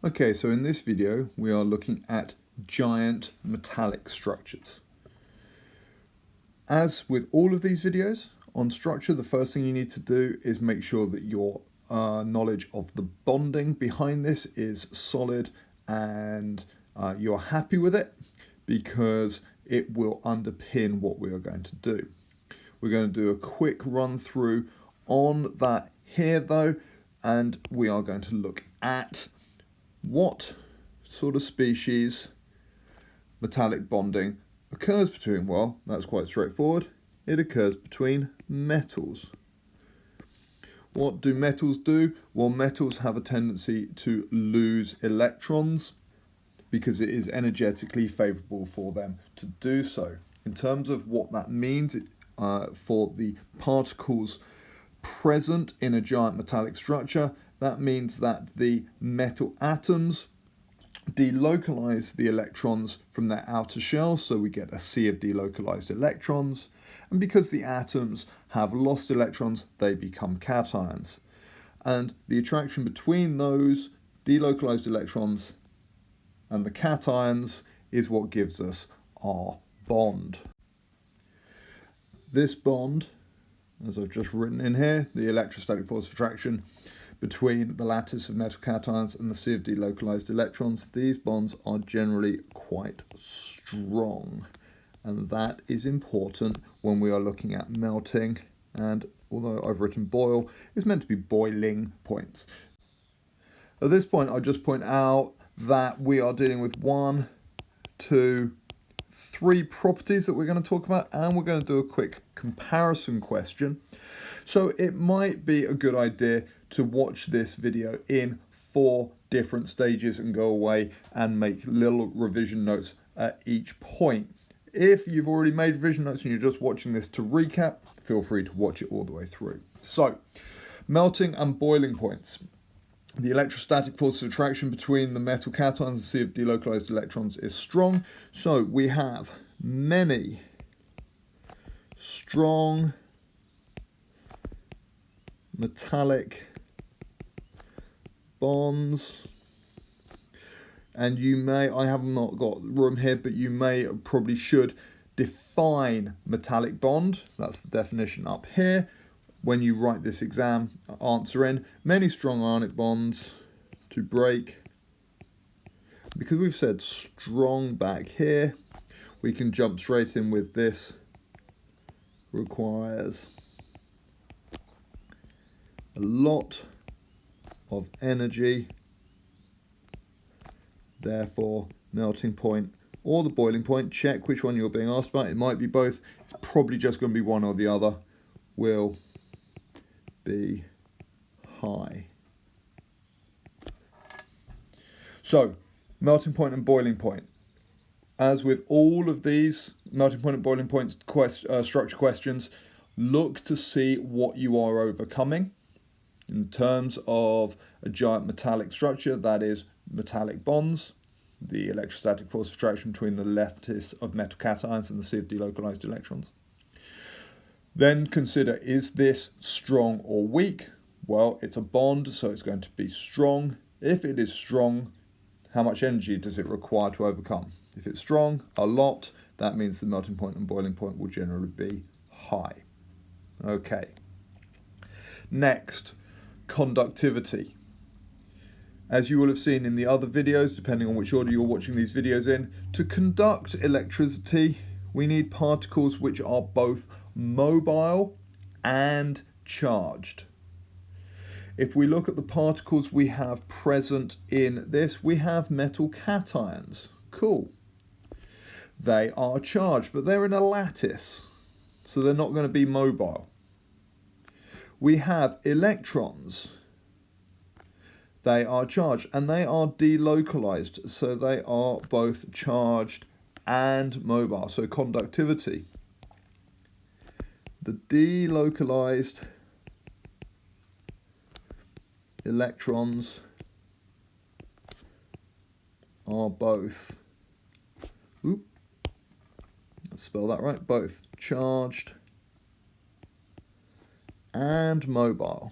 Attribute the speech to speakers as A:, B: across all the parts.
A: Okay, so in this video we are looking at giant metallic structures. As with all of these videos on structure, the first thing you need to do is make sure that your knowledge of the bonding behind this is solid and you're happy with it, because it will underpin what we are going to do. We're going to do a quick run through on that here though, and we are going to look at what sort of species metallic bonding occurs between. Well, that's quite straightforward. It occurs between metals. What do metals do? Well, metals have a tendency to lose electrons because it is energetically favourable for them to do so. In terms of what that means for the particles present in a giant metallic structure, that means that the metal atoms delocalize the electrons from their outer shell, so we get a sea of delocalized electrons, and because the atoms have lost electrons, they become cations, and the attraction between those delocalized electrons and the cations is what gives us our bond. This bond, as I've just written in here, the electrostatic force of attraction between the lattice of metal cations and the sea of delocalized electrons, these bonds are generally quite strong, and that is important when we are looking at melting, and although I've written boil, it's meant to be boiling points. At this point, I'll just point out that we are dealing with 1, 2, 3 properties that we're going to talk about, and we're going to do a quick comparison question. So it might be a good idea to watch this video in 4 different stages and go away and make little revision notes at each point. If you've already made revision notes and you're just watching this to recap, feel free to watch it all the way through. So, melting and boiling points. The electrostatic force of attraction between the metal cations and the sea of delocalized electrons is strong. So we have many strong metallic bonds, and you may, I have not got room here, but you may probably should define metallic bond. That's the definition up here. When you write this exam answer in, many strong ionic bonds to break. Because we've said strong back here, we can jump straight in with this. Requires a lot of energy, therefore melting point or the boiling point, check which one you're being asked about. It might be both, it's probably just going to be one or the other, will be high. So, melting point and boiling point. As with all of these melting point and boiling points structure questions, look to see what you are overcoming. In terms of a giant metallic structure, that is metallic bonds, the electrostatic force of attraction between the lattice of metal cations and the sea of delocalized electrons. Then consider, is this strong or weak? Well, it's a bond, so it's going to be strong. If it is strong, how much energy does it require to overcome? If it's strong, a lot, that means the melting point and boiling point will generally be high. Okay. Next, conductivity. As you will have seen in the other videos, depending on which order you're watching these videos in, to conduct electricity, we need particles which are both mobile and charged. If we look at the particles we have present in this, we have metal cations. Cool. They are charged, but they're in a lattice, so they're not going to be mobile. We have electrons. They are charged, and they are delocalized, so they are both charged and mobile. So conductivity. The delocalized electrons are both, let's spell that right, both charged and mobile.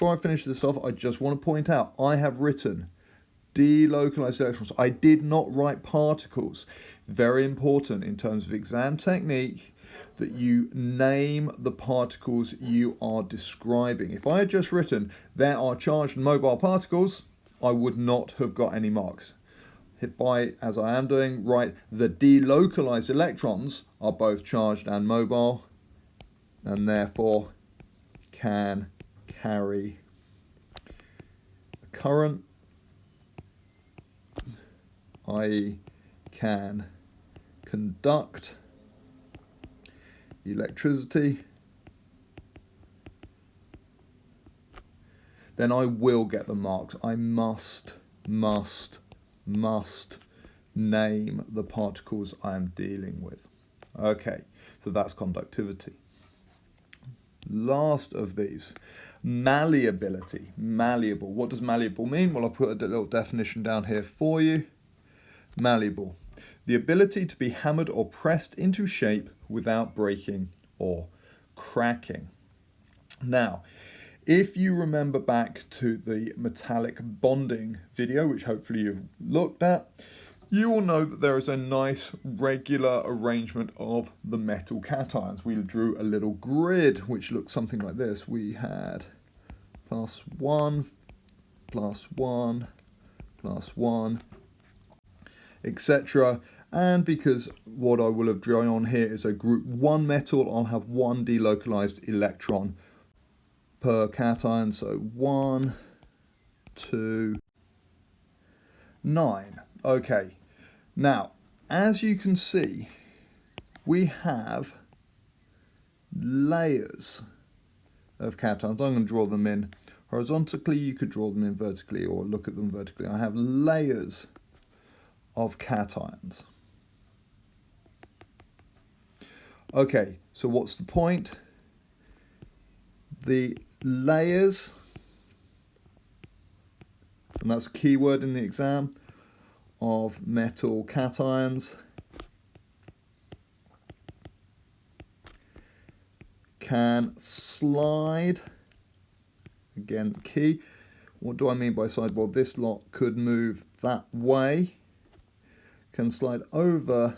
A: before I finish this off, I just want to point out I have written delocalized electrons. I did not write particles. Very important in terms of exam technique that you name the particles you are describing. If I had just written there are charged and mobile particles, I would not have got any marks. If I, as I am doing, write the delocalized electrons are both charged and mobile, and therefore can carry a current, i.e. can conduct electricity, then I will get the marks. I must name the particles I am dealing with. Okay, so that's conductivity. Last of these, malleability. Malleable. What does malleable mean? Well, I've put a little definition down here for you. Malleable. The ability to be hammered or pressed into shape without breaking or cracking. Now, if you remember back to the metallic bonding video, which hopefully you've looked at, you will know that there is a nice regular arrangement of the metal cations. We drew a little grid which looks something like this. We had +1, +1, +1, etc. And because what I will have drawn on here is a group 1 metal, I'll have 1 delocalized electron per cation. So 1, 2, 9. Okay. Now, as you can see, we have layers of cations. I'm going to draw them in horizontally. You could draw them in vertically or look at them vertically. I have layers of cations. Okay, so what's the point? The layers, and that's a key word in the exam, of metal cations can slide, again key. What do I mean by slide? Well, this lot could move that way, can slide over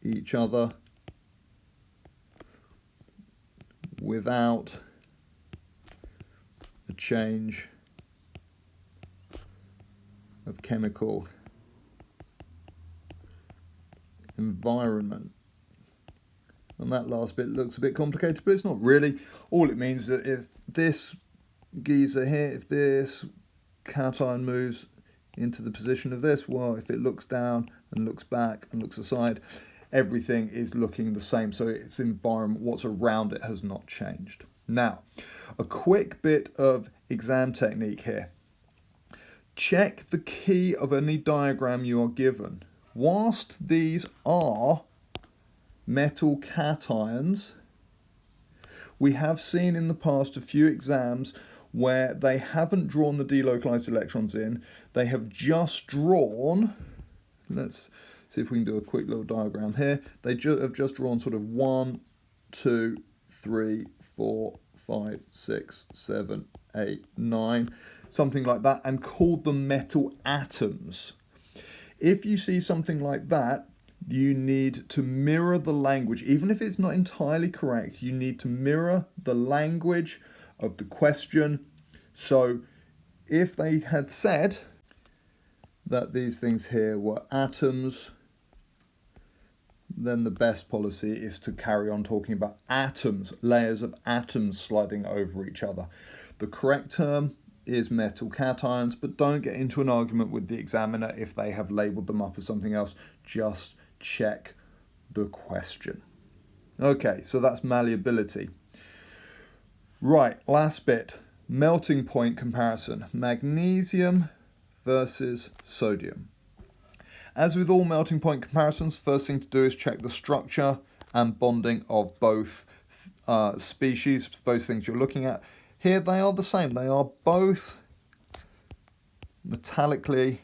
A: each other without a change of chemical environment. And that last bit looks a bit complicated, but it's not really. All it means is that if this geezer here, if this cation moves into the position of this, well, if it looks down and looks back and looks aside, everything is looking the same. So its environment, what's around it, has not changed. Now, a quick bit of exam technique here. Check the key of any diagram you are given. Whilst these are metal cations, we have seen in the past a few exams where they haven't drawn the delocalized electrons in. They have just drawn, let's see if we can do a quick little diagram here. They have just drawn sort of 1, 2, 3, 4, 5, 6, 7, 8, 9, something like that, and called them metal atoms. If you see something like that, you need to mirror the language. Even if it's not entirely correct, you need to mirror the language of the question. So if they had said that these things here were atoms, then the best policy is to carry on talking about atoms, layers of atoms sliding over each other. The correct term is metal cations, but don't get into an argument with the examiner if they have labelled them up as something else. Just check the question. Okay, so that's malleability. Right, last bit, melting point comparison. Magnesium versus sodium. As with all melting point comparisons, first thing to do is check the structure and bonding of both species, both things you're looking at. Here they are the same. They are both metallically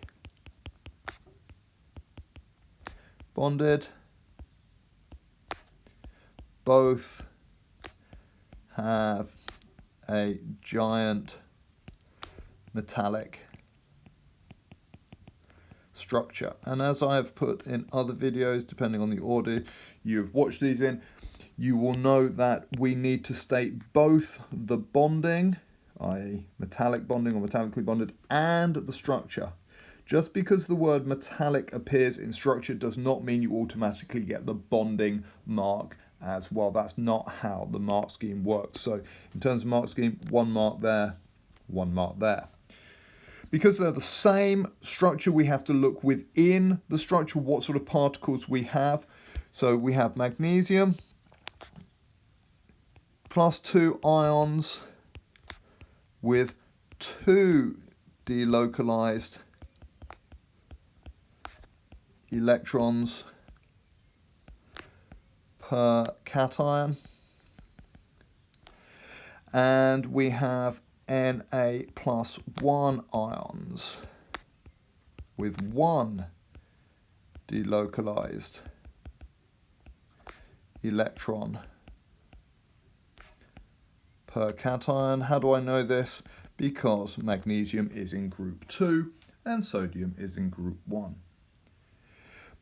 A: bonded. Both have a giant metallic structure. And as I've put in other videos, depending on the order you've watched these in, you will know that we need to state both the bonding, i.e. metallic bonding or metallically bonded, and the structure. Just because the word metallic appears in structure does not mean you automatically get the bonding mark as well. That's not how the mark scheme works. So in terms of mark scheme, 1 mark there, 1 mark there. Because they're the same structure, we have to look within the structure what sort of particles we have. So we have magnesium plus 2 ions with 2 delocalized electrons per cation, and we have Na plus 1 ions with 1 delocalized electron per cation. How do I know this? Because magnesium is in group 2 and sodium is in group 1.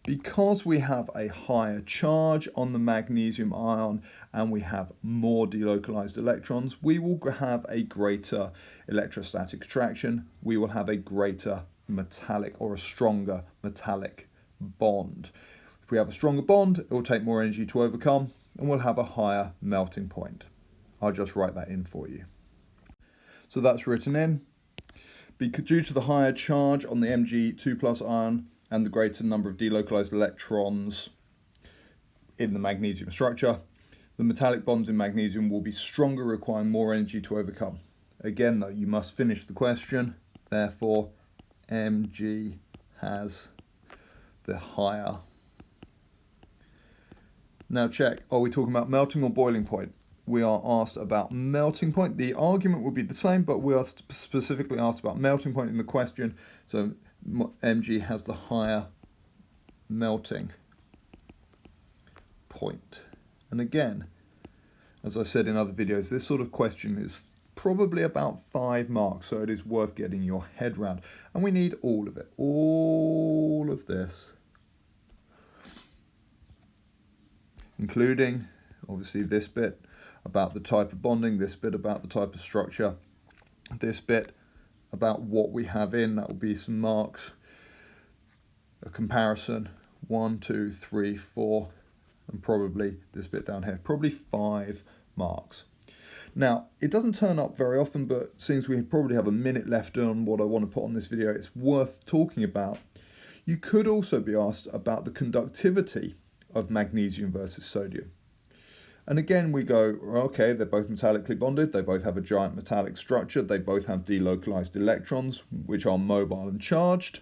A: Because we have a higher charge on the magnesium ion and we have more delocalized electrons, we will have a greater electrostatic attraction. We will have a greater metallic or a stronger metallic bond. If we have a stronger bond, it will take more energy to overcome and we'll have a higher melting point. I'll just write that in for you. So that's written in. Due to the higher charge on the Mg2+ ion and the greater number of delocalized electrons in the magnesium structure, the metallic bonds in magnesium will be stronger, requiring more energy to overcome. Again, though, you must finish the question. Therefore, Mg has the higher. Now check, are we talking about melting or boiling point? We are asked about melting point. The argument will be the same, but we are specifically asked about melting point in the question. So Mg has the higher melting point. And again, as I said in other videos, this sort of question is probably about 5 marks, so it is worth getting your head round. And we need all of it, all of this, including obviously this bit about the type of bonding, this bit about the type of structure, this bit about what we have in, that will be some marks, a comparison, 1, 2, 3, 4, and probably this bit down here, probably 5 marks. Now, it doesn't turn up very often, but since we probably have a minute left on what I want to put on this video, it's worth talking about. You could also be asked about the conductivity of magnesium versus sodium. And again, we go, okay, they're both metallically bonded, they both have a giant metallic structure, they both have delocalized electrons, which are mobile and charged.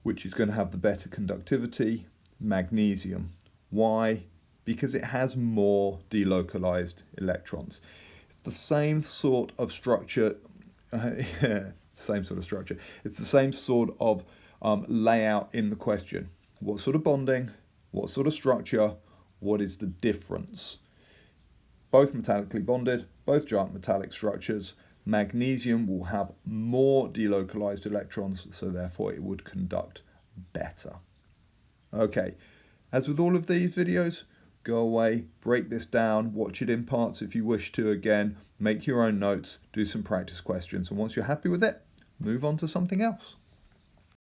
A: Which is going to have the better conductivity? Magnesium. Why? Because it has more delocalized electrons. It's the same sort of structure, same sort of structure. It's the same sort of layout in the question. What sort of bonding? What sort of structure? What is the difference? Both metallically bonded, both giant metallic structures. Magnesium will have more delocalized electrons, so therefore it would conduct better. Okay, as with all of these videos, go away, break this down, watch it in parts if you wish to again, make your own notes, do some practice questions, and once you're happy with it, move on to something else.